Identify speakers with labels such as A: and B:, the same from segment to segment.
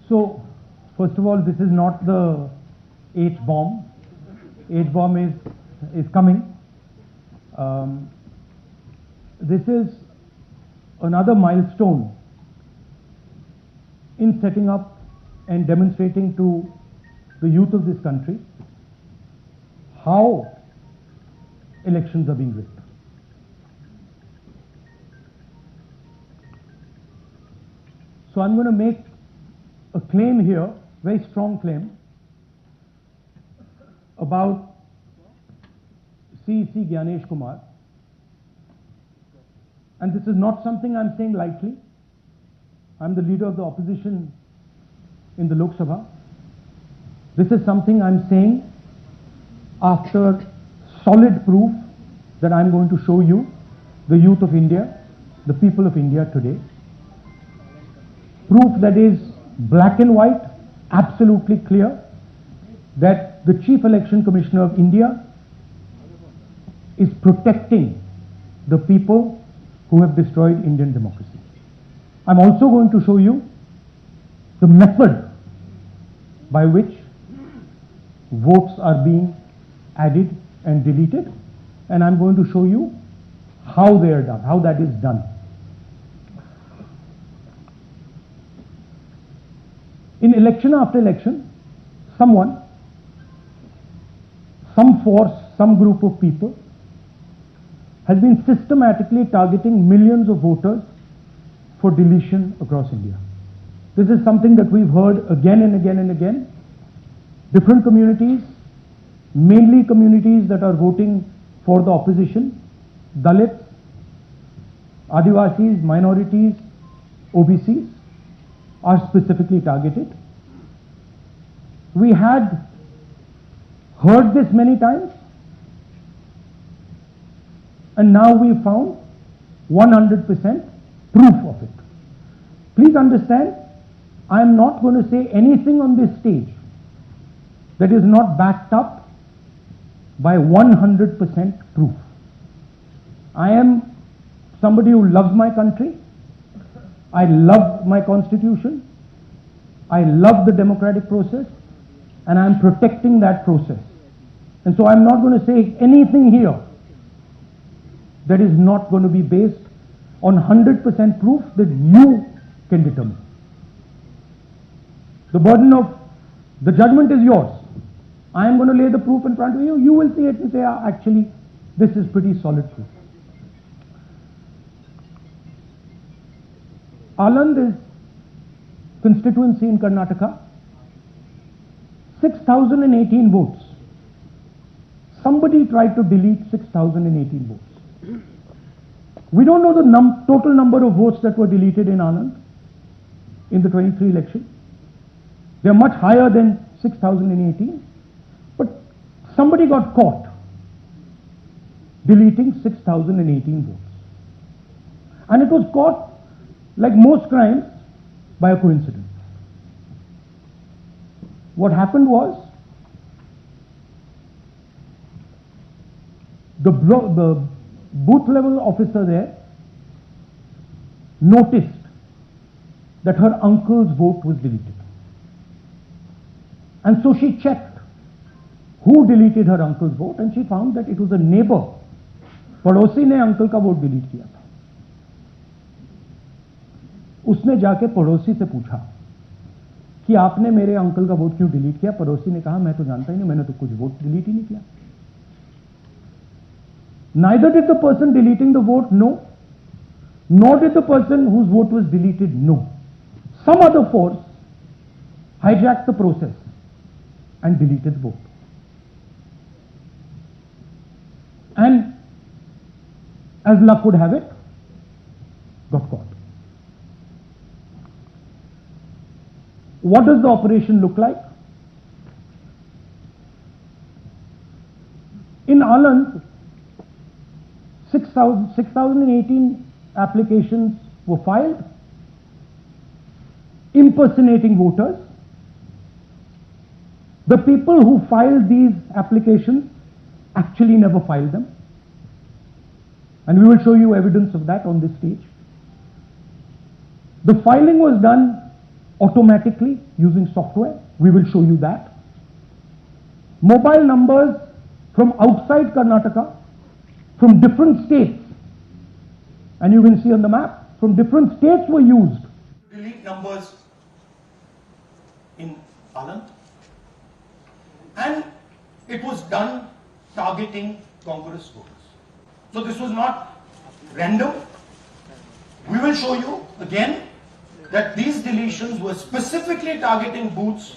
A: So, first of all, this is not the H-bomb. H-bomb is coming. This is another milestone in setting up and demonstrating to the youth of this country how elections are being rigged. So I'm going to make a claim here, very strong claim, about CEC Gyanesh Kumar. And this is not something I'm saying lightly. I'm the leader of the opposition in the Lok Sabha. This is something I'm saying after solid proof that I'm going to show you, the youth of India, the people of India today. Proof that is black and white, absolutely clear, that the Chief Election Commissioner of India is protecting the people who have destroyed Indian democracy. I'm also going to show you the method by which votes are being added and deleted, and I'm going to show you how they are done, how that is done. In election after election, someone, some force, some group of people has been systematically targeting millions of voters for deletion across India. This is something that we've heard again and again and again. Different communities, mainly communities that are voting for the opposition, Dalits, Adivasis, minorities, OBCs, are specifically targeted. We had heard this many times, and now we found 100% proof of it. Please understand, I am not going to say anything on this stage that is not backed up by 100% proof. I am somebody who loves my country. I love my constitution. I love the democratic process, and I am protecting that process. And so I'm not going to say anything here that is not going to be based on 100% proof that you can determine. The burden of the judgment is yours. I am going to lay the proof in front of you. You will see it and say, actually, this is pretty solid proof. Aland is constituency in Karnataka, 6,018 votes. Somebody tried to delete 6,018 votes. We don't know the total number of votes that were deleted in Anand in the 23 election. They are much higher than 6,018, but somebody got caught deleting 6,018 votes. And it was caught, like most crimes, by a coincidence. What happened was, the booth level officer there noticed that her uncle's vote was deleted. And so she checked who deleted her uncle's vote, and she found that it was a neighbor. पड़ोसी ने uncle का vote delete किया था. उसने जाके पड़ोसी से पूछा कि आपने मेरे अंकल का वोट क्यों डिलीट किया. पड़ोसी ने कहा, मैं तो जानता ही नहीं, मैंने तो कुछ वोट डिलीट ही नहीं किया. Neither did the person deleting the vote know, nor did the person whose vote was deleted know. Some other force hijacked the process and deleted the vote. And as luck would have it, got caught. What does the operation look like? In Anand, 6,018 applications were filed, impersonating voters. The people who filed these applications actually never filed them. And we will show you evidence of that on this stage. The filing was done automatically using software. We will show you that. Mobile numbers from outside Karnataka, from different states, and you can see on the map, from different states were used.
B: Delete numbers in Anand, and it was done targeting Congress voters. So this was not random. We will show you again that these deletions were specifically targeting booths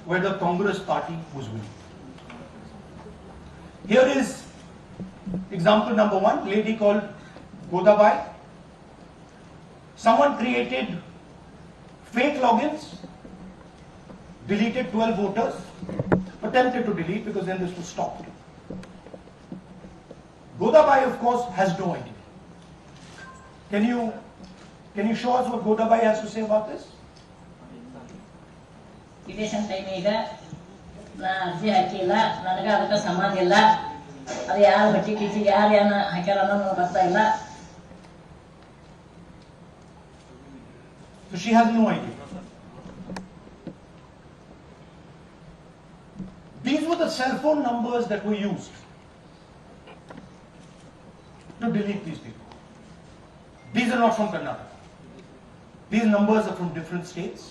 B: where the Congress party was winning. Here is example number 1, lady called Godabai. Someone created fake logins, deleted 12 voters, attempted to delete because then this was stopped. Godabai, of course, has no idea. Can you show us what Godabai has to say about this?
C: Election time ಈಗ ನಾ ಅರ್ಜಿ ಹಾಕಿಲ್ಲ, ನನಗ ಅದಕ್ಕೆ ಸಂಬಂಧ ಇಲ್ಲ, ಅದು ಯಾರು ಹಟ್ಟಿ ಕಿಚಿ ಯಾರು ಏನ ಹಾಕ್ಯಾರ ಅನ್ನೋದು ನನಗೆ ಗೊತ್ತಾ ಇಲ್ಲ.
B: So she has no idea. These were the cell phone numbers that were used to delete these people. These are not from Karnataka. These numbers are from different states.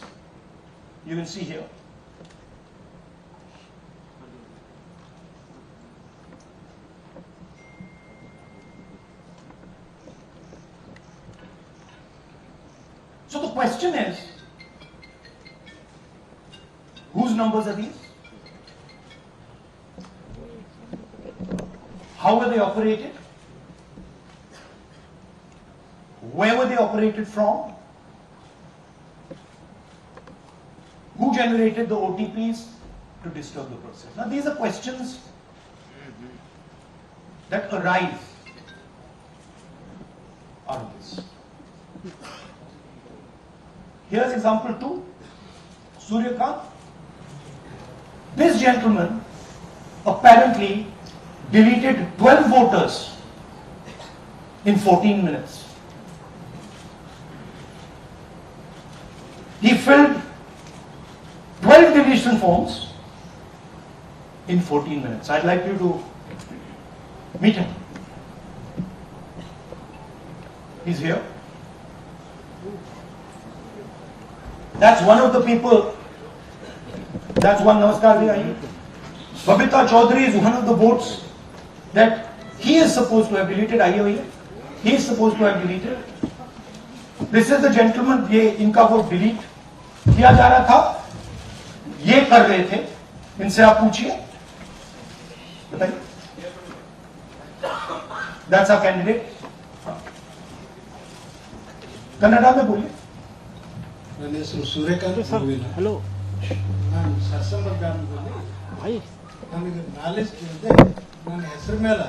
B: You can see here. So the question is, whose numbers are these? How were they operated? Where were they operated from? Who generated the OTPs to disturb the process? Now these are questions that arise out of this. Here's example 2, Suryakant. This gentleman apparently deleted 12 voters in 14 minutes. He filled 12 deletion forms in 14 minutes. I'd like you to meet him. He's here. That's one of the people. That's one. Namaskar, bhai. Babita Chaudhary is one of the votes that he is supposed to have deleted. He is supposed to have deleted. This is the gentleman. ये इनका vote delete किया जा रहा था. ये कर रहे थे. इनसे आप पूछिए. बताइए. That's our candidate. कन्नड़ा में बोलिए.
D: ನನ್ನ ಹೆಸರು ಸೂರ್ಯಕಾಂತ್ ಹಲೋ ನಾನು ಸತ್ಸಂಗ ಗ್ರಾಮದಲ್ಲಿ ನನಗೆ ನಾಲೆಜ್ ಇಲ್ಲದೆ ನನ್ನ ಹೆಸರು ಮೇಲೆ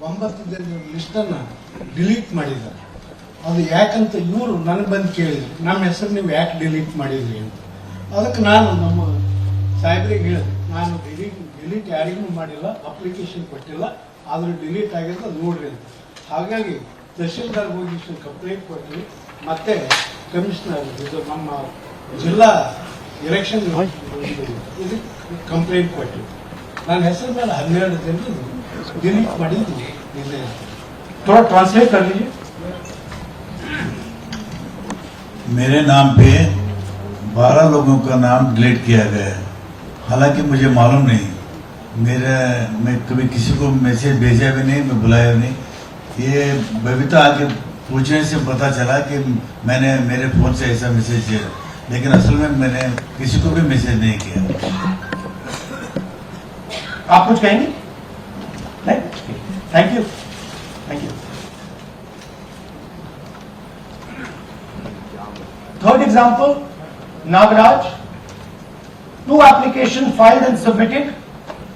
D: 9 ಜನರ ಲಿಸ್ಟನ್ನು ಡಿಲೀಟ್ ಮಾಡಿದ್ದಾರೆ. ಅದು ಯಾಕಂತ ಇವರು ನನಗೆ ಬಂದು ಕೇಳಿದ್ರು, ನಮ್ಮ ಹೆಸರು ನೀವು ಯಾಕೆ ಡಿಲೀಟ್ ಮಾಡಿದ್ರಿ ಅಂತ. ಅದಕ್ಕೆ ನಾನು ನಮ್ಮ ಸಾಹೇಬ್ರಿಗೆ ಹೇಳಿದೆ, ನಾನು ಡಿಲೀಟ್ ಯಾರಿಗೂ ಮಾಡಿಲ್ಲ, ಅಪ್ಲಿಕೇಶನ್ ಕೊಟ್ಟಿಲ್ಲ, ಆದರೂ ಡಿಲೀಟ್ ಆಗಿದೆ ಅದು ನೋಡ್ರಿ ಅಂತ. ಹಾಗಾಗಿ ತಹಶೀಲ್ದಾರ್ ಹೋಗಿ ಕಂಪ್ಲೇಂಟ್ ಕೊಟ್ಟಿವಿ. ಮತ್ತೆ ಕಮಿಷನರ್ ಇದು ನಮ್ಮ ಜಿಲ್ಲಾ ಎಲೆಕ್ಷನ್ ಇದಕ್ಕೆ ಕಂಪ್ಲೇಂಟ್ ಕೊಟ್ಟಿವಿ. ನನ್ನ ಹೆಸರು ಮೇಲೆ 12 ಜನರು डिलीट ಮಾಡಿದ್ದು ಇದೆ.
B: थोड़ा ट्रांसलेट कर लीजिए.
E: मेरे नाम पे 12 लोगों का नाम डिलीट किया गया है. हालांकि मुझे मालूम नहीं, मैं कभी किसी को मैसेज भेजा भी नहीं, मैं बुलाया भी नहीं. ये बबीता आके पूछने से पता चला कि मैंने मेरे फोन से ऐसा मैसेज किया, लेकिन असल में मैंने किसी को भी मैसेज नहीं किया.
B: आप कुछ कहेंगे? नहीं. Thank you. Thank you. Third example, Nagaraj. 2 applications filed and submitted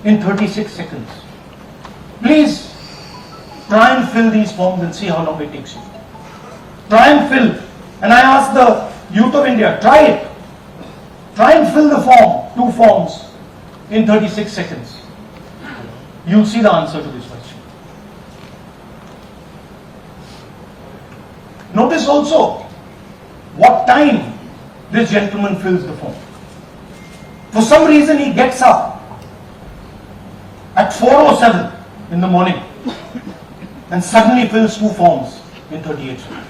B: in 36 seconds. Please try and fill these forms and see how long it takes you. Try and fill. And I ask the youth of India, try it. Try and fill the form, 2 forms in 36 seconds. You'll see the answer to this question. Notice also what time this gentleman fills the form. For some reason he gets up at 4:07 in the morning and suddenly fills 2 forms in 38 seconds.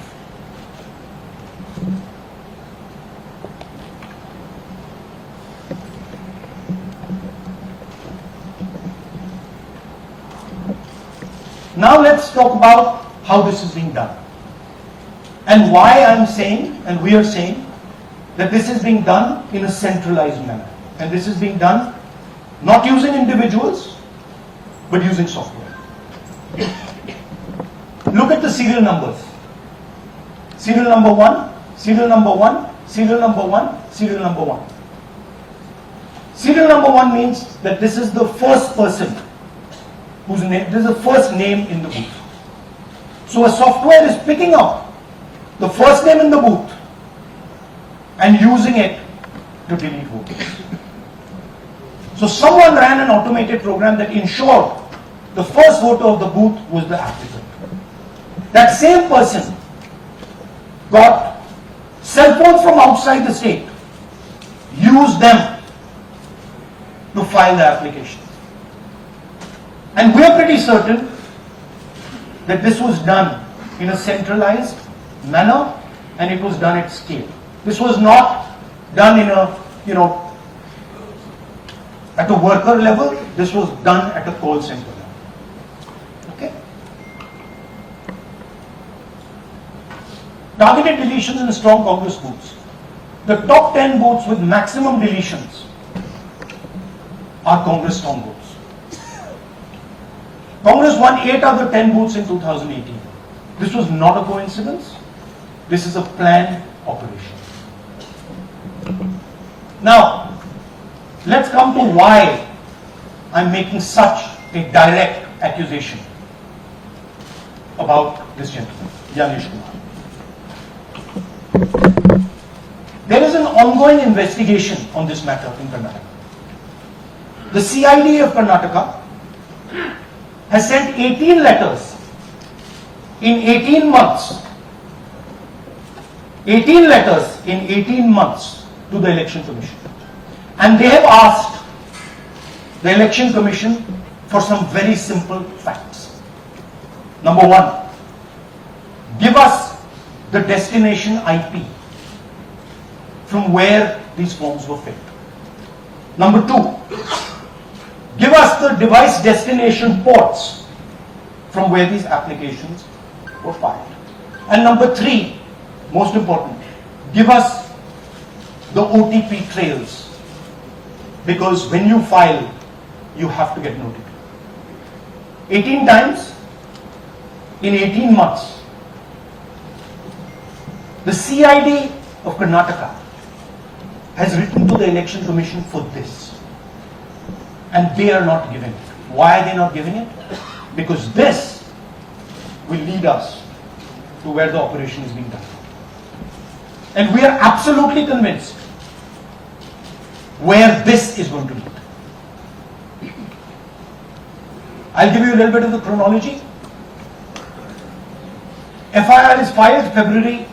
B: Now let's talk about how this is being done and why I'm saying and we are saying that this is being done in a centralized manner, and this is being done not using individuals but using software. Look at the serial numbers. Serial number 1, serial number 1, serial number 1, serial number 1. Serial number 1 means that this is the first person whose name, this is the first name in the booth. So a software is picking up the first name in the booth and using it to delete votes. So someone ran an automated program that ensured the first voter of the booth was the applicant. That same person got cell phones from outside the state, used them to file the application. And we are pretty certain that this was done in a centralized manner and it was done at scale. This was not done in a, at a worker level. This was done at a call center level. Okay? Targeted deletions in strong Congress booths. The top 10 booths with maximum deletions are Congress strong booths. Congress won 8 out of 10 booths in 2018. This was not a coincidence. This is a planned operation. Now, let's come to why I'm making such a direct accusation about this gentleman, Jagdish Kumar. There is an ongoing investigation on this matter in Karnataka. The CID of Karnataka has sent 18 letters in 18 months. 18 letters in 18 months to the Election Commission. And they have asked the Election Commission for some very simple facts. Number 1, give us the destination IP from where these forms were filled. Number 2, give us the device destination ports from where these applications were filed. And number 3, most important, give us the OTP trails, because when you file, you have to get notified. 18 times in 18 months. The CID of Karnataka has written to the Election Commission for this, and they are not giving it. Why are they not giving it? Because this will lead us to where the operation is being done. And we are absolutely convinced where this is going to lead. I'll give you a little bit of the chronology. FIR is filed February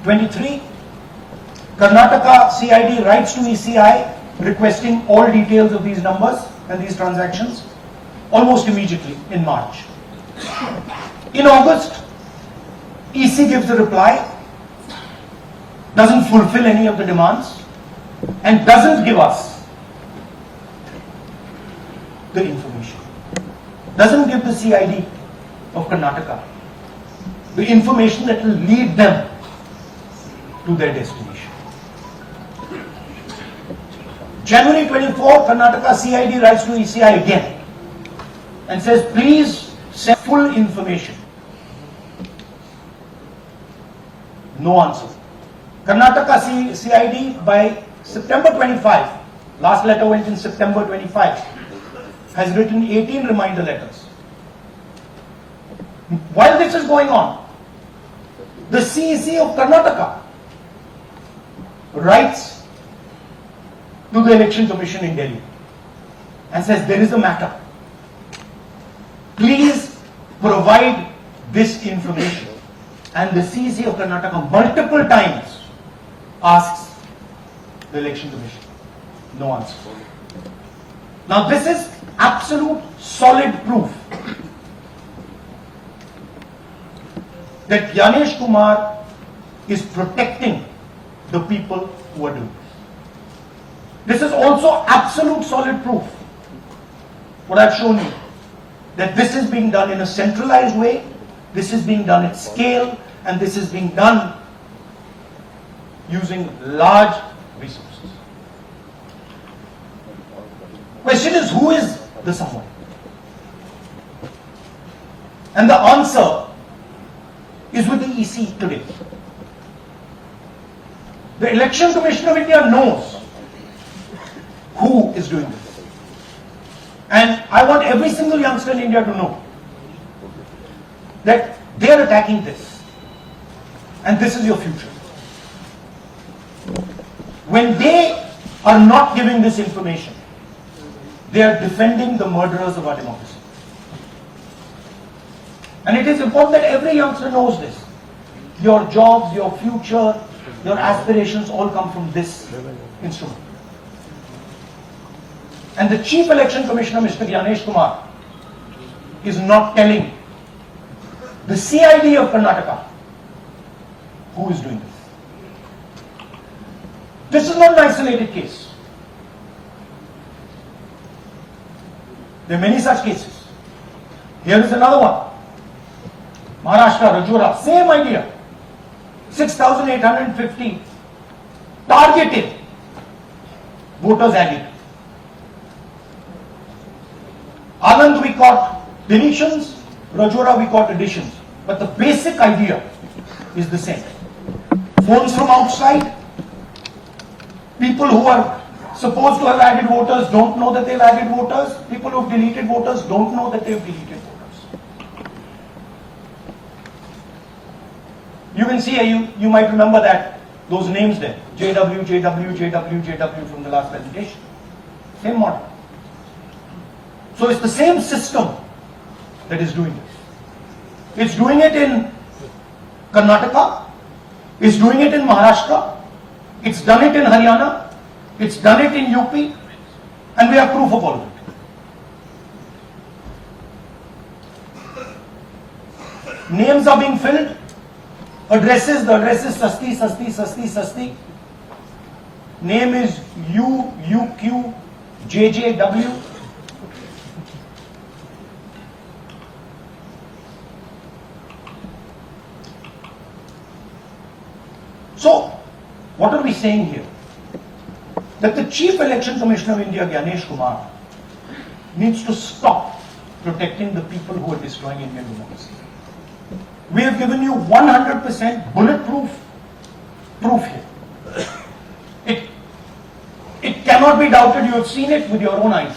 B: 23. Karnataka CID writes to ECI requesting all details of these numbers and these transactions almost immediately in March. In August, EC gives a reply, doesn't fulfill any of the demands, and doesn't give us the information. Doesn't give the CID of Karnataka the information that will lead them to their destination. January 24, Karnataka CID writes to ECI again and says, please send full information. No answer. Karnataka CID by September 25, last letter went in September 25, has written 18 reminder letters. While this is going on, the CEC of Karnataka writes to the Election Commission in Delhi and says, there is a matter. Please provide this information. And the CEC of Karnataka multiple times asks the Election Commission. No answer. Now this is absolute solid proof that Gyanesh Kumar is protecting the people who are doing this. This is also absolute solid proof, what I've shown you, that this is being done in a centralized way, this is being done at scale, and this is being done using large resources. Question is, who is the someone? And the answer is with the EC today. The Election Commission of India knows who is doing this. And I want every single youngster in India to know that they are attacking this. And this is your future. When they are not giving this information, they are defending the murderers of our democracy. And it is important that every youngster knows this. Your jobs, your future, your aspirations all come from this instrument. And the Chief Election Commissioner, Mr. Gyanesh Kumar, is not telling the CID of Karnataka who is doing this. This is not an isolated case. There are many such cases. Here is another one. Maharashtra, Rajura, same idea. 6,850 targeted voters added. Anand we caught deletions, Rajura we caught additions. But the basic idea is the same. Phones from outside, people who are supposed to have added voters don't know that they've added voters, people who have deleted voters don't know that they've deleted voters. You can see, you might remember that, those names there, JW, JW, JW, JW from the last presentation. Same model. So it's the same system that is doing this. It's doing it in Karnataka, it's doing it in Maharashtra, it's done it in Haryana, it's done it in UP, and we have proof of all of it. Names are being filled. Addresses, the address is Sasti, Sasti, Sasti, Sasti. Name is UQ, JJW. So, what are we saying here? That the Chief Election Commissioner of India, Gyanesh Kumar, needs to stop protecting the people who are destroying Indian democracy. We have given you 100% bulletproof proof here. It cannot be doubted. You have seen it with your own eyes.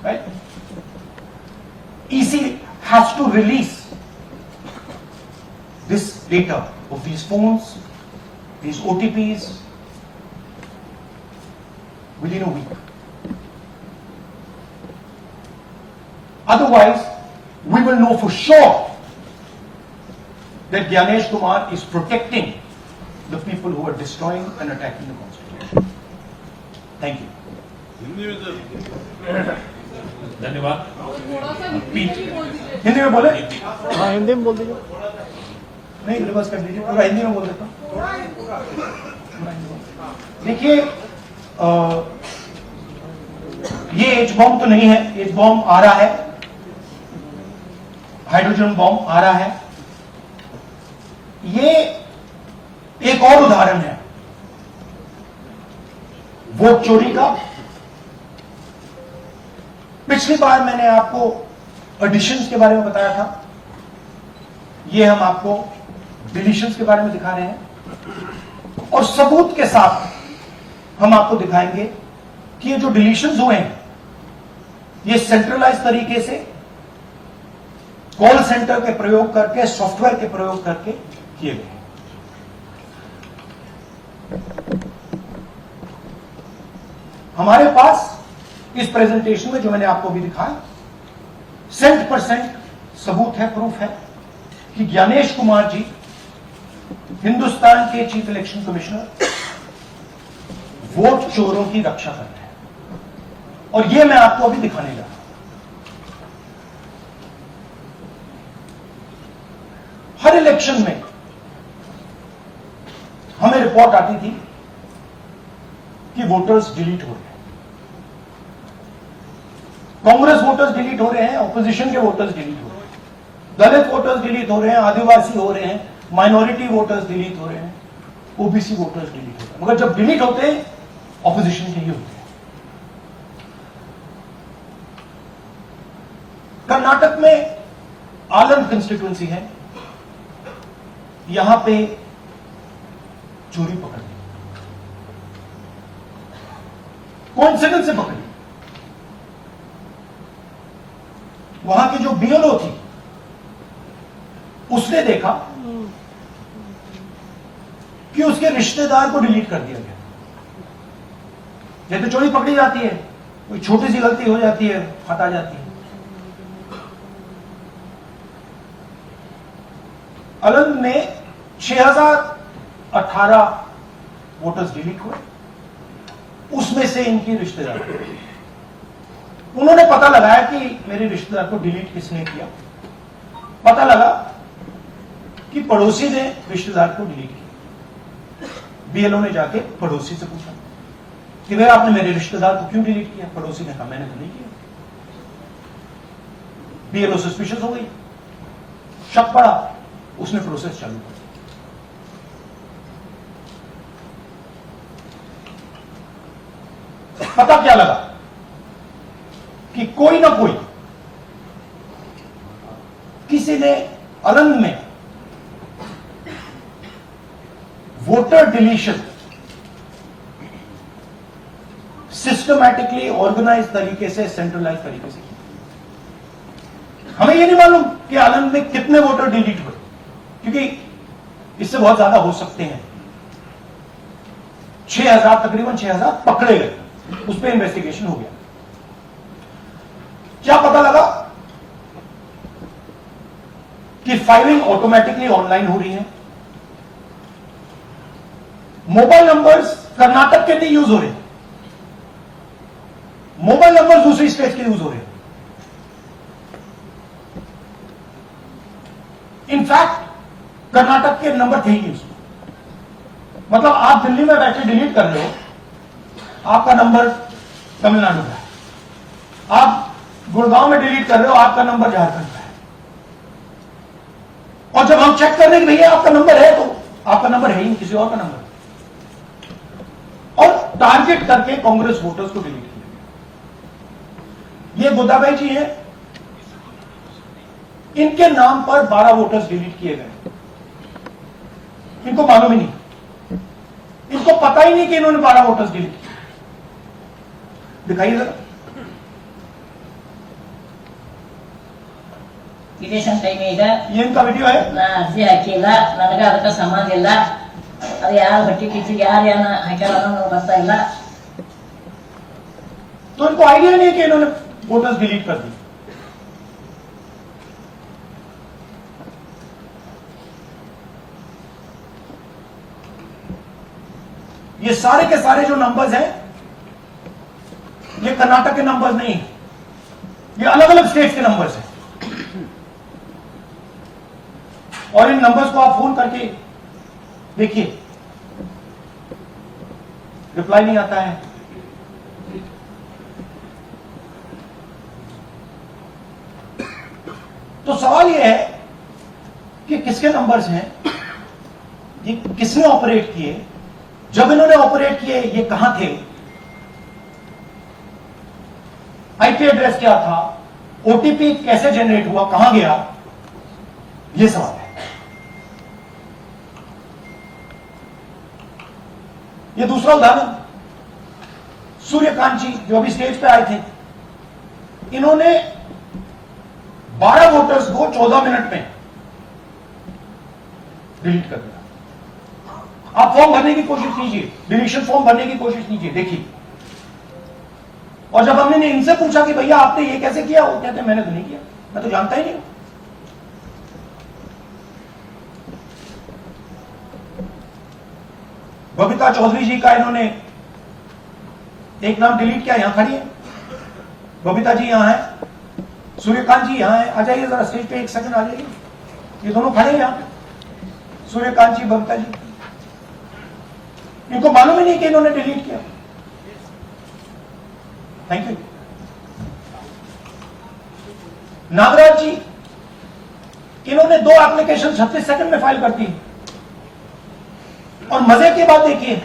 B: Right? EC has to release this data of these phones, these OTPs, within a week. Otherwise, we will know for sure that Gyanesh Kumar is protecting the people who are destroying and attacking the Constitution. Thank you.
F: धन्यवाद.
B: हिंदी में बोले?
A: हाँ हिंदी में बोल दीजिए.
B: नहीं reverse कर दीजिए, पूरा हिंदी में बोल देता हूँ. देखिए, ये एच बॉम्ब तो नहीं है. एच बॉम्ब आ रहा है, हाइड्रोजन बॉम्ब आ रहा है. ये एक और उदाहरण है वोट चोरी का. पिछली बार मैंने आपको एडिशंस के बारे में बताया था. ये हम आपको डिलीशंस के बारे में दिखा रहे हैं, और सबूत के साथ हम आपको दिखाएंगे कि ये जो डिलीशंस हुए हैं ये सेंट्रलाइज तरीके से कॉल सेंटर के प्रयोग करके, सॉफ्टवेयर के प्रयोग करके किए गए. हमारे पास इस प्रेजेंटेशन में जो मैंने आपको भी दिखाया 100% सबूत है, प्रूफ है कि ज्ञानेश कुमार जी हिंदुस्तान के चीफ इलेक्शन कमिश्नर वोट चोरों की रक्षा कर रहे हैं और यह मैं आपको अभी दिखाने जा रहा हूं। हर इलेक्शन में हमें रिपोर्ट आती थी कि वोटर्स डिलीट हो रहे हैं, कांग्रेस वोटर्स डिलीट हो रहे हैं, ऑपोजिशन के वोटर्स डिलीट हो रहे हैं, दलित वोटर्स डिलीट हो रहे हैं, आदिवासी हो रहे हैं, माइनॉरिटी वोटर्स डिलीट हो रहे हैं, ओबीसी वोटर्स डिलीट हो रहे हैं। मगर जब डिलीट होते हैं ऑपोजिशन के ही होते हैं। कर्नाटक में आलम कंस्टिट्यूएंसी है, यहां पे चोरी पकड़ ली, कोइंसिडेंस से पकड़ी। वहां की जो बीएलओ थी उसने देखा कि उसके रिश्तेदार को डिलीट कर दिया गया। जैसे चोरी पकड़ी जाती है, कोई छोटी सी गलती हो जाती है, हटा जाती है। अलंग में 6018 वोटर्स डिलीट हुए, उसमें से इनकी रिश्तेदार, उन्होंने पता लगाया कि मेरे रिश्तेदार को डिलीट किसने किया। पता लगा कि पड़ोसी ने रिश्तेदार को डिलीट किया। बीएलओ ने जाके पड़ोसी से पूछा कि भैया आपने मेरे रिश्तेदार को क्यों डिलीट किया? पड़ोसी ने कहा मैंने तो नहीं किया। बीएलओ सस्पिशियस हो गई, शक पड़ा, उसने प्रोसेस चालू कर दी। पता क्या लगा कि कोई ना कोई, किसी ने अलंग में वोटर डिलीशन सिस्टमैटिकली ऑर्गेनाइज तरीके से, सेंट्रलाइज तरीके से की। हमें यह नहीं मालूम कि अलंग में कितने वोटर डिलीट हुए, क्योंकि इससे बहुत ज्यादा हो सकते हैं। 6000, तकरीबन 6000 पकड़े गए, उस पर इन्वेस्टिगेशन हो गया। क्या पता लगा कि फाइलिंग ऑटोमेटिकली ऑनलाइन हो रही है। मोबाइल नंबर्स कर्नाटक के नहीं यूज हो रहे, मोबाइल नंबर्स दूसरी स्टेट के यूज हो रहे हैं। इनफैक्ट कर्नाटक के नंबर थे ही नहीं उसमें। मतलब आप दिल्ली में बैठे डिलीट कर रहे हो, आपका नंबर तमिलनाडु का है। आप गुड़गांव में डिलीट कर रहे हो, आपका नंबर झारखंड का है। और जब हम चेक कर रहे हैं कि भैया आपका नंबर है, तो आपका नंबर है ही नहीं, किसी और का नंबर। और टारगेट करके कांग्रेस वोटर्स को डिलीट किया। ये गोदाबाई जी हैं, इनके नाम पर 12 वोटर्स डिलीट किए गए। इनको मालूम ही नहीं, इनको पता ही नहीं कि इन्होंने 12 वोटर्स डिलीट किए। दिखाइए जरा।
C: ಇಲೆಕ್ಷನ್ ಟೈಮ್ ಈಗ
B: ये इनका वीडियो है।
C: ನಾ ಅರ್ಜಿ ಹಾಕಿಲ್ಲ, ನನಗ ಅದಕ್ಕೆ ಸಂಬಂಧ ಇಲ್ಲ. ಅದು ಯಾರು ಹೊಟ್ಟಿ ಕಿಚ್ಚಿಗೆ ಯಾರು ಏನ ಹಾಕ್ಯಾರ ಅನ್ನೋದು ಗೊತ್ತಾ ಇಲ್ಲ.
B: तो इनको आइडिया नहीं है कि इन्होंने वोटर्स डिलीट कर दी। ये सारे के सारे जो नंबर्स हैं, ये कर्नाटक के नंबर्स नहीं है, ये अलग अलग स्टेट्स के नंबर्स हैं। और इन नंबर्स को आप फोन करके देखिए, रिप्लाई नहीं आता है। तो सवाल यह है कि किसके नंबर्स हैं, ये किसने ऑपरेट किए, जब इन्होंने ऑपरेट किए ये कहां थे, आईपी एड्रेस क्या था, ओटीपी कैसे जनरेट हुआ, कहां गया, ये सवाल है। ये दूसरा उदाहरण, सूर्यकांत जी जो अभी स्टेज पे आए थे, इन्होंने 12 वोटर्स को 14 मिनट में डिलीट कर दिया। आप फॉर्म भरने की कोशिश कीजिए, डिलीशन फॉर्म भरने की कोशिश कीजिए, देखिए। और जब हमने इनसे पूछा कि भैया आपने ये कैसे किया, वो कहते मैंने तो नहीं किया, मैं तो जानता ही नहीं हूं। बबीता चौधरी जी का इन्होंने एक नाम डिलीट किया, यहां खड़ी है बबीता जी, यहां है सूर्यकांत जी, यहां है, आ जाइए जरा स्टेज पे, एक सेकंड आ जाइए, ये दोनों खड़े हैं यहां पे, सूर्यकांत जी, बबीता जी। इनको मालूम ही नहीं कि इन्होंने डिलीट किया। Thank you. नागराज जी, इन्होंने 2 एप्लीकेशन 36 सेकंड में फाइल कर दी। और मजे की बात देखिए,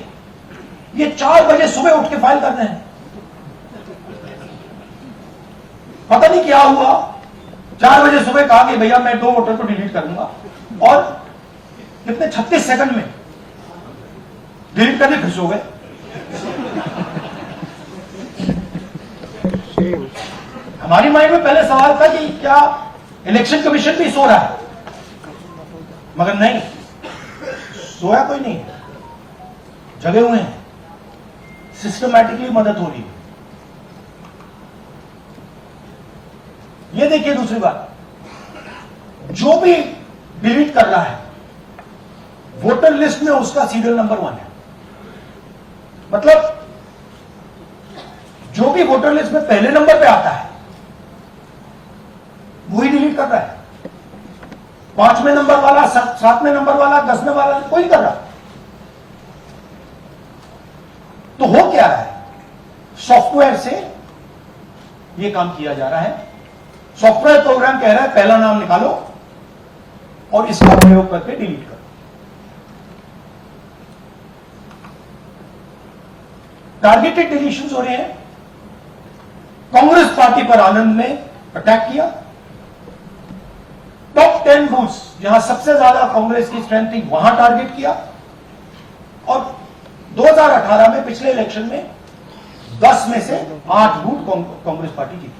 B: ये 4 बजे सुबह उठ के फाइल कर रहे हैं। पता नहीं क्या हुआ, 4 बजे सुबह कहा कि भैया मैं 2 वोटर को डिलीट करूंगा, और कितने 36 सेकंड में डिलीट करके खुश हो गए। हमारी माइंड में पहले सवाल था कि क्या इलेक्शन कमीशन भी सो रहा है, मगर नहीं, सोया कोई नहीं है, जगे हुए हैं, सिस्टमैटिकली मदद हो रही है। ये देखिए दूसरी बात, जो भी डिलीट कर रहा है वोटर लिस्ट में उसका सीरियल नंबर 1 है। मतलब जो भी वोटर लिस्ट में पहले नंबर पे आता है वही डिलीट कर रहा है। 5वें नंबर वाला, 7वें नंबर वाला, 10वें वाला कोई नहीं कर रहा। तो हो क्या रहा है, सॉफ्टवेयर से यह काम किया जा रहा है। सॉफ्टवेयर प्रोग्राम कह रहा है पहला नाम निकालो और इसका प्रयोग करके डिलीट करो। टारगेटेड डिलीशंस हो रहे हैं। कांग्रेस पार्टी पर आनंद ने अटैक किया। टॉप 10 बूथ्स जहां सबसे ज्यादा कांग्रेस की स्ट्रेंथ थी वहां टारगेट किया। और 2018 में पिछले इलेक्शन में 10 में से 8 बूथ कांग्रेस पार्टी जीती,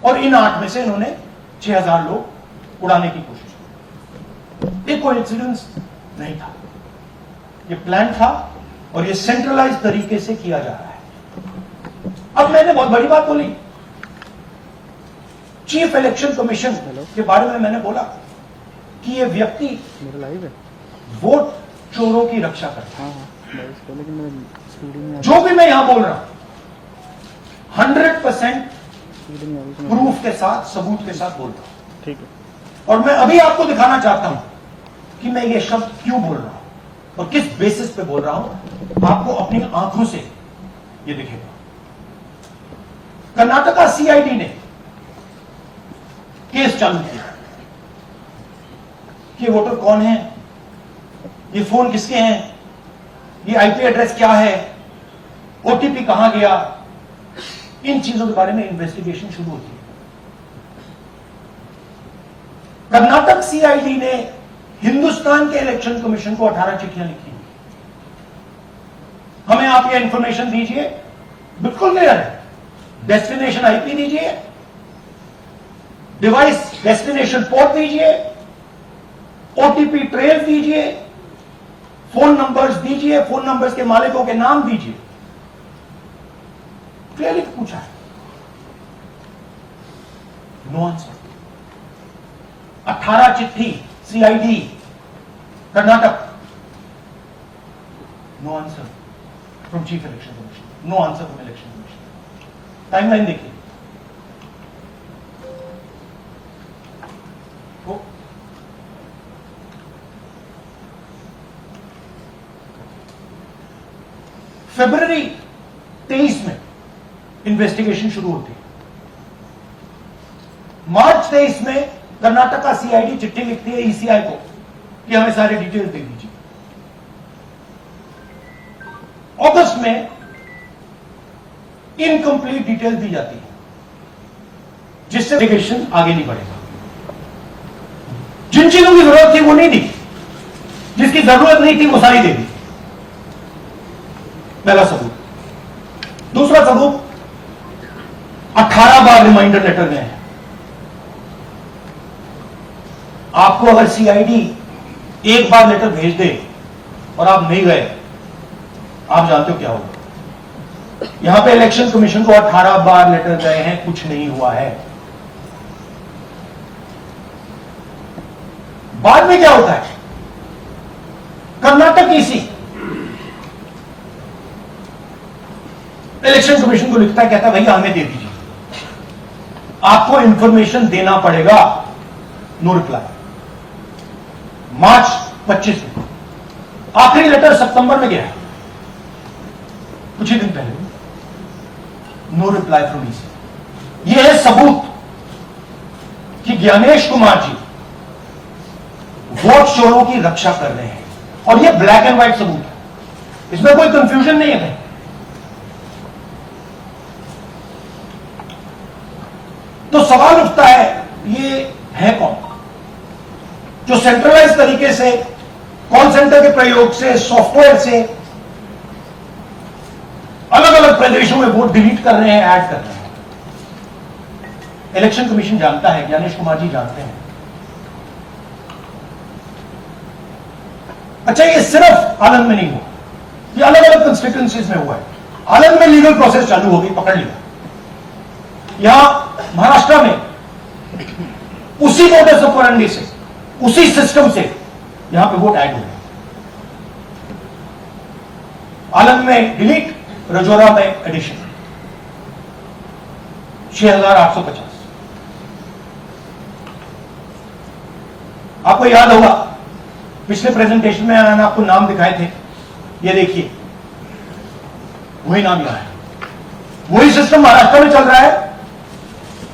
B: और इन 8 में से इन्होंने 6000 लोग उड़ाने की कोशिश की। ये कोइंसिडेंस नहीं था, ये प्लान था, और ये सेंट्रलाइज तरीके से किया जा रहा है। अब मैंने बहुत बड़ी बात बोली, चीफ इलेक्शन कमीशन के बारे में मैंने बोला कि ये व्यक्ति वोट चोरों की रक्षा करता है। जो भी मैं यहां बोल रहा हूं 100% प्रूफ के साथ, सबूत के साथ बोल रहा हूं। ठीक है। और मैं अभी आपको दिखाना चाहता हूं कि मैं ये शब्द क्यों बोल रहा हूं और किस बेसिस पे बोल रहा हूं। आपको अपनी आंखों से ये दिखेगा। कर्नाटका सीआईडी ने केस चालू किया कि वोटर कौन है, ये फोन किसके हैं, ये आईपी एड्रेस क्या है, ओटीपी कहां गया, इन चीजों के बारे में इन्वेस्टिगेशन शुरू होती है। कर्नाटक सीआईडी ने हिंदुस्तान के इलेक्शन कमीशन को 18 चिट्ठियां लिखी। हमें आप ये इंफॉर्मेशन दीजिए, बिल्कुल क्लियर है, डेस्टिनेशन आईपी दीजिए, डिवाइस डेस्टिनेशन पोर्ट दीजिए, ओटीपी ट्रेल दीजिए, फोन नंबर्स दीजिए, फोन नंबर्स के मालिकों के नाम दीजिए। क्लियरली पूछा है, नो आंसर। 18 चिट्ठी CID Karnataka, no answer from chief election commission, no answer from election commission. Timeline देखिए, फरवरी 23 में इन्वेस्टिगेशन शुरू होती है। मार्च 23 में कर्नाटका सीआईडी चिट्ठी लिखती है ईसीआई को कि हमें सारी डिटेल्स दे दीजिए। अगस्त में इनकंप्लीट डिटेल दी जाती है, जिससे इन्वेस्टिगेशन आगे नहीं बढ़ेगा। जिन चीजों की जरूरत थी वो नहीं दी, जिसकी जरूरत नहीं थी वो सारी दे दी। पहला सबूत। दूसरा सबूत, 18 बार रिमाइंडर लेटर गए हैं। आपको अगर सीआईडी एक बार लेटर भेज दे और आप नहीं गए, आप जानते हो क्या होगा। यहां पे इलेक्शन कमीशन को 18 बार लेटर गए हैं, कुछ नहीं हुआ है। बाद में क्या होता है, कर्नाटक ईसी इलेक्शन कमीशन को लिखता है, कहता है भैया हमें दे दीजिए, आपको इंफॉर्मेशन देना पड़ेगा। No reply. मार्च 25 में आखिरी लेटर सितंबर में गया है, कुछ ही दिन पहले। No reply from EC. यह है सबूत कि ज्ञानेश कुमार जी वोट चोरों की रक्षा कर रहे हैं, और यह ब्लैक एंड व्हाइट सबूत है, इसमें कोई कंफ्यूजन नहीं है। तो सवाल उठता है, ये है कौन जो सेंट्रलाइज तरीके से कॉल सेंटर के प्रयोग से, सॉफ्टवेयर से अलग अलग प्रदेशों में वोट डिलीट कर रहे हैं, ऐड कर रहे हैं। इलेक्शन कमीशन जानता है, ज्ञानेश कुमार जी जानते हैं। अच्छा, ये सिर्फ आनंद में नहीं हुआ, ये अलग अलग कंस्टिट्यूएंसीज में हुआ है। आनंद में लीगल प्रोसेस चालू हो गई, पकड़ लिया। यहां महाराष्ट्र में उसी मोडस ऑपरेंडी से, उसी सिस्टम से यहां पे वोट ऐड हो गए। आनंद में डिलीट, रजौरा में एडिशन, 6850। आपको याद होगा पिछले प्रेजेंटेशन में मैंने आपको नाम दिखाए थे, ये देखिए वही नाम यहां है। वही सिस्टम महाराष्ट्र में चल रहा है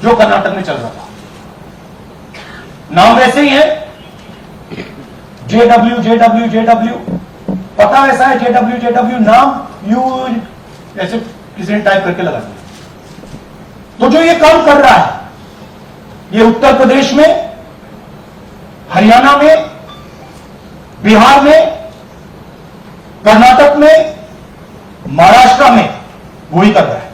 B: जो कर्नाटक में चल रहा था। नाम वैसे ही है, जेडब्ल्यू जेडब्ल्यू जेडब्ल्यू, पता वैसा है, जेडब्ल्यू जेडब्ल्यू, नाम यू ऐसे किसी ने टाइप करके लगा दिया। तो जो ये काम कर रहा है, ये उत्तर प्रदेश में, हरियाणा में, बिहार में, कर्नाटक में, महाराष्ट्र में वही कर रहा है।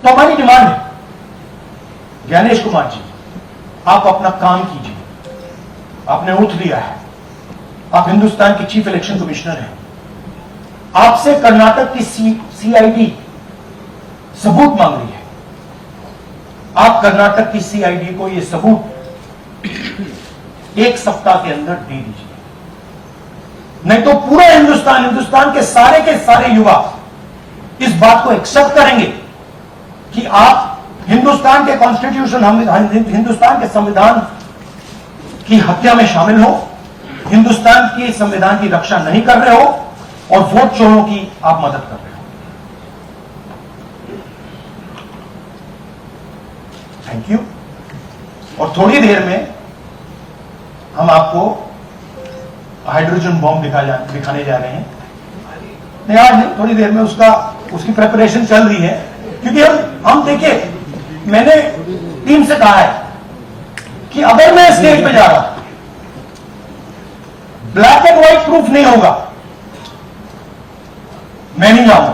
B: तो हमारी डिमांड है, ज्ञानेश कुमार जी, आप अपना काम कीजिए। आपने उठ लिया है, आप हिंदुस्तान के चीफ इलेक्शन कमिश्नर हैं। आपसे कर्नाटक की सीआईडी सबूत मांग रही है। आप कर्नाटक की सीआईडी को यह सबूत 1 सप्ताह के अंदर दे दीजिए, नहीं तो पूरा हिंदुस्तान के सारे युवा इस बात को एक्सेप्ट करेंगे कि आप हिंदुस्तान के कॉन्स्टिट्यूशन, हिंदुस्तान के संविधान की हत्या में शामिल हो, हिंदुस्तान के संविधान की रक्षा नहीं कर रहे हो, और वोट चोरों की आप मदद कर रहे हो। Thank you. और थोड़ी देर में हम आपको हाइड्रोजन बॉम्ब दिखाने जा रहे हैं। नहीं, आज नहीं, थोड़ी देर में उसकी प्रिपरेशन चल रही है, क्योंकि हम देखिए, मैंने टीम से कहा है कि अगर मैं स्टेज पे जा रहा हूं, ब्लैक एंड व्हाइट प्रूफ नहीं होगा, मैं नहीं जाऊंगा।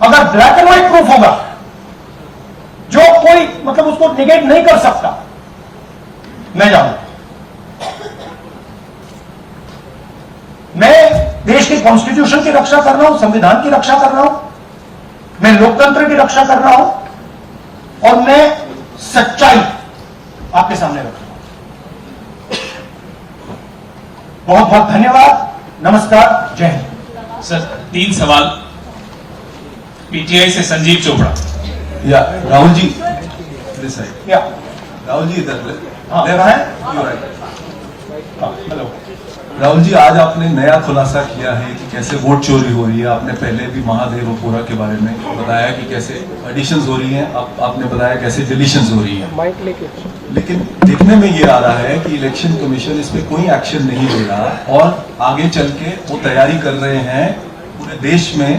B: अगर ब्लैक एंड व्हाइट प्रूफ होगा, जो कोई मतलब उसको निगेट नहीं कर सकता, मैं जाऊंगा। मैं देश के कॉन्स्टिट्यूशन की रक्षा कर रहा हूं, संविधान की रक्षा कर रहा हूं, मैं लोकतंत्र की रक्षा कर रहा हूं, और मैं सच्चाई आपके सामने रख रहा हूं। बहुत बहुत धन्यवाद, नमस्कार, जय हिंद।
F: सर 3 सवाल। पीटीआई से संजीव चोपड़ा।
G: या राहुल जी, दिस साइड।
B: या
G: राहुल जी इधर।
B: हाँ,
G: हेलो राहुल जी, आज आपने नया खुलासा किया है कि कैसे वोट चोरी हो रही है। आपने पहले भी महादेवपुरा के बारे में बताया कि कैसे एडिशंस हो रही हैं, अब आपने बताया कैसे डिलीशंस हो रही हैं। लेकिन देखने में ये आ रहा है कि इलेक्शन कमीशन इस पे कोई एक्शन नहीं ले रहा, और आगे चल के वो तैयारी कर रहे हैं पूरे देश में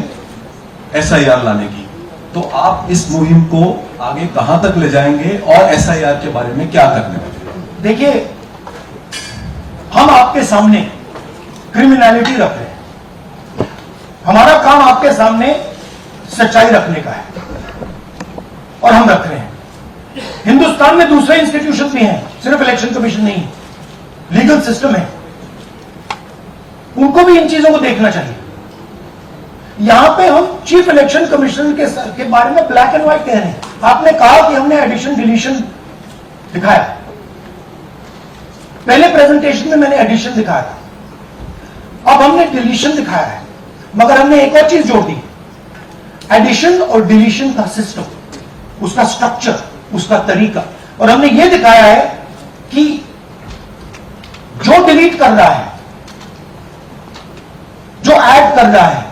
G: SIR लाने की। तो आप इस मुहिम को आगे कहां तक ले जाएंगे, और SIR के बारे में क्या करने वाले?
B: देखिए, हम आपके सामने क्रिमिनलिटी रख रहे हैं, हमारा काम आपके सामने सच्चाई रखने का है, और हम रख रहे हैं। हिंदुस्तान में दूसरे इंस्टीट्यूशन भी हैं, सिर्फ इलेक्शन कमीशन नहीं, लीगल सिस्टम है, उनको भी इन चीजों को देखना चाहिए। यहां पे हम चीफ इलेक्शन कमिश्नर के बारे में ब्लैक एंड व्हाइट कह रहे हैं। आपने कहा कि हमने एडिशन डिलीशन दिखाया, पहले प्रेजेंटेशन में मैंने एडिशन दिखाया था, अब हमने डिलीशन दिखाया है, मगर हमने एक और चीज जोड़ दी, एडिशन और डिलीशन का सिस्टम, उसका स्ट्रक्चर, उसका तरीका, और हमने यह दिखाया है कि जो डिलीट कर रहा है, जो ऐड कर रहा है,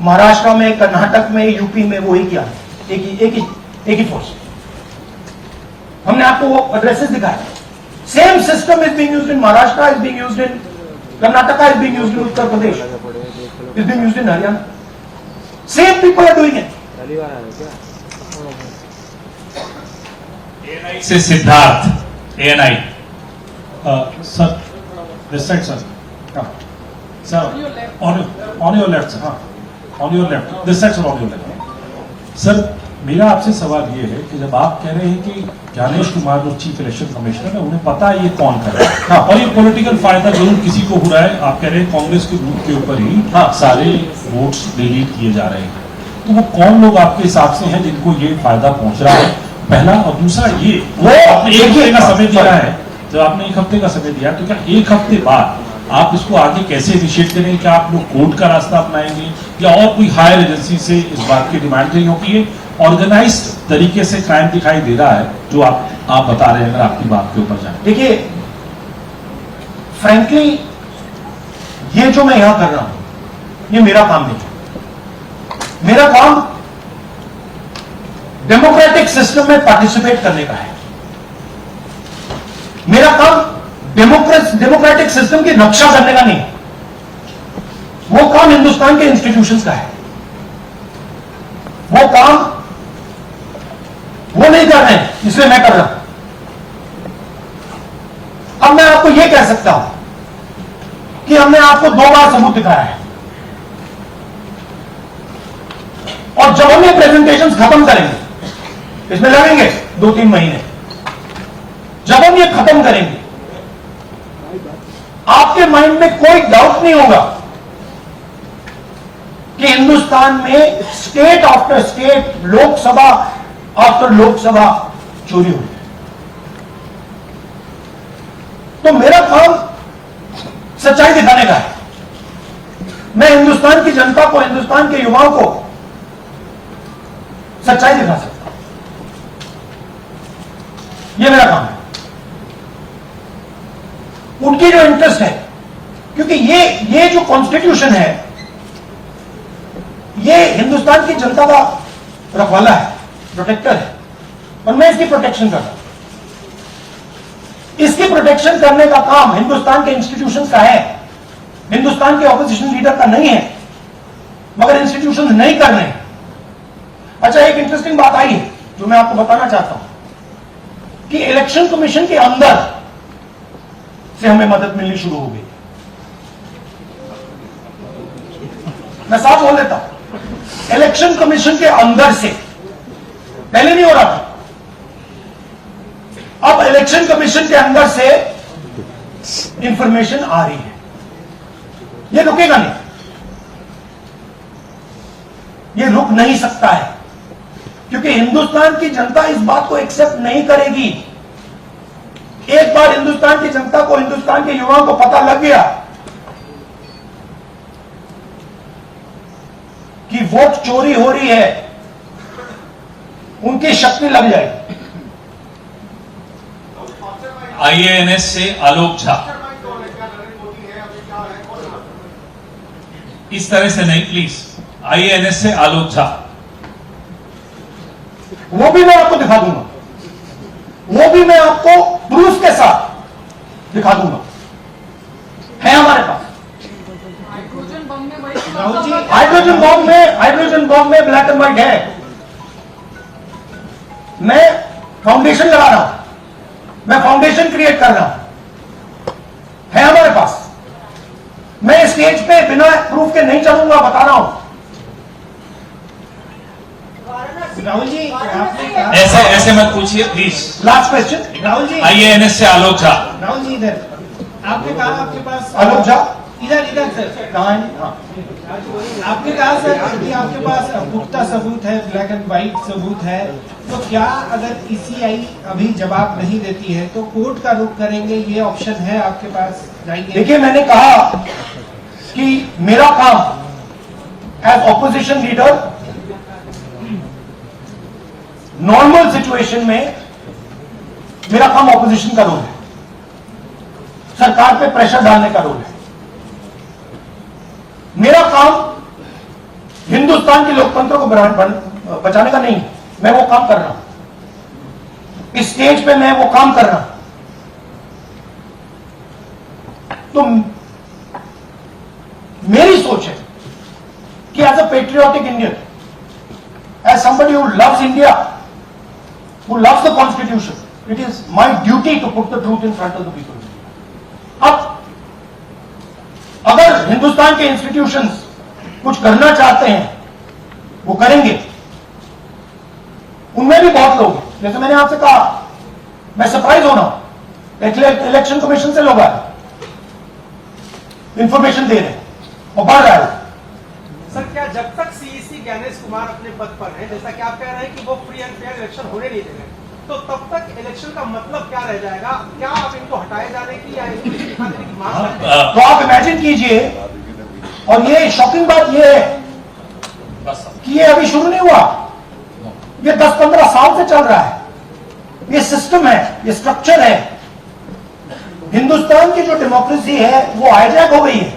B: महाराष्ट्र में, कर्नाटक में, यूपी में, वो एक ही एक ही फोर्स। हमने आपको वो एड्रेसेस दिखाए। Same system is being used in Maharashtra, is being used in Karnataka, is being used in Uttar Pradesh, is being used in Haryana. Same people are doing it.
F: ANI से Siddharth, ANI।
H: Sir, this side, sir. Sir, on your left, sir. On your left. This side, sir, on your left. Sir, मेरा आपसे सवाल ये है कि जब आप कह रहे हैं कि ज्ञानेश कुमार जो चीफ इलेक्शन कमिश्नर है, उन्हें पता है ये कौन कर रहा है, हाँ, और ये पॉलिटिकल फायदा जरूर किसी को हो रहा है। आप कह रहे हैं कांग्रेस के बूथ के ऊपर ही सारे वोट्स डिलीट किए जा रहे हैं, तो वो कौन लोग आपके हिसाब से हैं जिनको ये फायदा पहुंच रहा है, पहला। और दूसरा ये, वो आपने एक हफ्ते का समय दिया है, जब आपने एक हफ्ते का समय दिया, तो क्या एक हफ्ते बाद आप इसको आगे कैसे इनिशिएट करेंगे? क्या आप लोग कोर्ट का रास्ता अपनाएंगे या और कोई हायर एजेंसी से इस बात की डिमांड रही होगी? ये ऑर्गेनाइज्ड तरीके से क्राइम दिखाई दे रहा है जो आप बता रहे हैं, अगर आपकी बात के ऊपर जाए।
B: देखिए, फ्रैंकली ये जो मैं यहां कर रहा हूं, ये मेरा काम नहीं। मेरा काम डेमोक्रेटिक सिस्टम में पार्टिसिपेट करने का है। मेरा काम डेमोक्रेटिक सिस्टम की रक्षा करने का नहीं है। वो काम हिंदुस्तान के इंस्टीट्यूशंस का है। वो काम वो नहीं कर रहे हैं, इसलिए मैं कर रहा हूं। अब मैं आपको यह कह सकता हूं कि हमने आपको 2 बार सबूत दिखाया है, और जब हम ये प्रेजेंटेशंस खत्म करेंगे, इसमें लगेंगे 2-3 महीने, जब हम ये खत्म करेंगे, आपके माइंड में कोई डाउट नहीं होगा कि हिंदुस्तान में state after state, Lok Sabha after Lok Sabha चोरी हुई है। तो मेरा काम सच्चाई दिखाने का है। मैं हिंदुस्तान की जनता को, हिंदुस्तान के युवाओं को सच्चाई दिखा सकता हूं। यह मेरा काम है। उनकी जो इंटरेस्ट है, क्योंकि ये जो कॉन्स्टिट्यूशन है, ये हिंदुस्तान की जनता का रखवाला है, प्रोटेक्टर है, और मैं इसकी प्रोटेक्शन कर रहा हूं। इसकी प्रोटेक्शन करने का काम हिंदुस्तान के इंस्टीट्यूशंस का है, हिंदुस्तान के ऑपोजिशन लीडर का नहीं है, मगर इंस्टीट्यूशंस नहीं कर रहे हैं। अच्छा, एक इंटरेस्टिंग बात आई है जो मैं आपको बताना चाहता हूं कि इलेक्शन कमीशन के अंदर से हमें मदद मिलनी शुरू हो गई। मैं साफ बोल देता हूं, इलेक्शन कमीशन के अंदर से, पहले नहीं हो रहा था, अब इलेक्शन कमीशन के अंदर से इंफॉर्मेशन आ रही है। यह रुकेगा नहीं, यह रुक नहीं सकता है, क्योंकि हिंदुस्तान की जनता इस बात को एक्सेप्ट नहीं करेगी। एक बार हिंदुस्तान की जनता को, हिंदुस्तान के युवाओं को पता लग गया कि वोट चोरी हो रही है, उनकी शक्ति लग जाएगी।
F: IANS से आलोक झा। इस तरह से नहीं प्लीज। IANS से आलोक झा।
B: वो भी मैं आपको दिखा दूंगा, वो भी मैं आपको प्रूफ के साथ दिखा दूंगा, है हमारे पास। हाइड्रोजन बॉम्ब में ब्लैक एंड व्हाइट है। मैं फाउंडेशन लगा रहा हूं, मैं फाउंडेशन क्रिएट कर रहा हूं, है हमारे पास। मैं स्टेज पे बिना प्रूफ के नहीं चलूंगा, बता रहा हूं।
D: राहुल जी, आपने कहा,
F: ऐसे मत पूछिए please.
B: Last question,
D: Rahul ji,
F: IANS से आलोक झा।
D: राहुल जी इधर, आपने कहा आपके पास
B: आलोक झा। इधर सर कहानी। हाँ, आपने कहा सर कि आपके पास पुख्ता सबूत है, ब्लैक एंड व्हाइट सबूत है, तो क्या अगर ईसीआई अभी जवाब नहीं देती है तो कोर्ट का रुख करेंगे, ये ऑप्शन है आपके पास, जाएंगे? देखिए, मैंने कहा कि मेरा काम as opposition leader normal situation में मेरा काम ऑपोजिशन का रोल है, सरकार पे प्रेशर डालने का रोल है। मेरा काम हिंदुस्तान के लोकतंत्र को बचाने का नहीं है, मैं वो काम कर रहा हूं, इस स्टेज पे मैं वो काम कर रहा हूं। तो मेरी सोच है कि as a patriotic Indian, as somebody who loves India, who loves the constitution, it is my duty to put the truth in front of the people. अब अगर हिंदुस्तान के इंस्टीट्यूशंस कुछ करना चाहते हैं, वो करेंगे। उनमें भी बहुत लोग हैं, जैसे मैंने आपसे कहा, मैं सरप्राइज होना हूं, इलेक्शन कमीशन से लोग आए, इंफॉर्मेशन दे रहे हैं और बढ़ रहा है।
I: सर, क्या जब तक सीईसी ज्ञानेश कुमार अपने पद पर है, जैसा कि आप कह रहे हैं कि वो फ्री एंड फेयर इलेक्शन होने नहीं देंगे, तो तब तक इलेक्शन का मतलब क्या रह जाएगा? क्या आप इनको हटाए जाने की या इनको इस्तीफा देने की मांग करते हैं?
B: तो आप इमेजिन कीजिए, और ये शॉकिंग बात ये है कि ये अभी शुरू नहीं हुआ, ये 10-15 साल से चल रहा है, ये सिस्टम है, ये स्ट्रक्चर है। हिंदुस्तान की जो डेमोक्रेसी है वो हाईजैक हो गई है।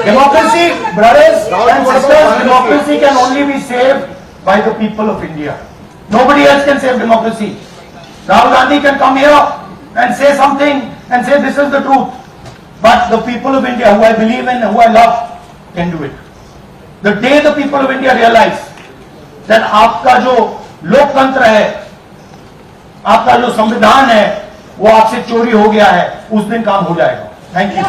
B: Democracy, brothers and sisters, democracy can only be saved by the people of India. Nobody else can save democracy. Rahul Gandhi can come here and say something and say this is the truth. But the people of India, who I believe in, who I love, can do it. The day the people of India realize that आपका जो लोकतंत्र है, आपका जो संविधान है, वो आपसे चोरी हो गया है, उस दिन काम हो जाएगा। Thank you.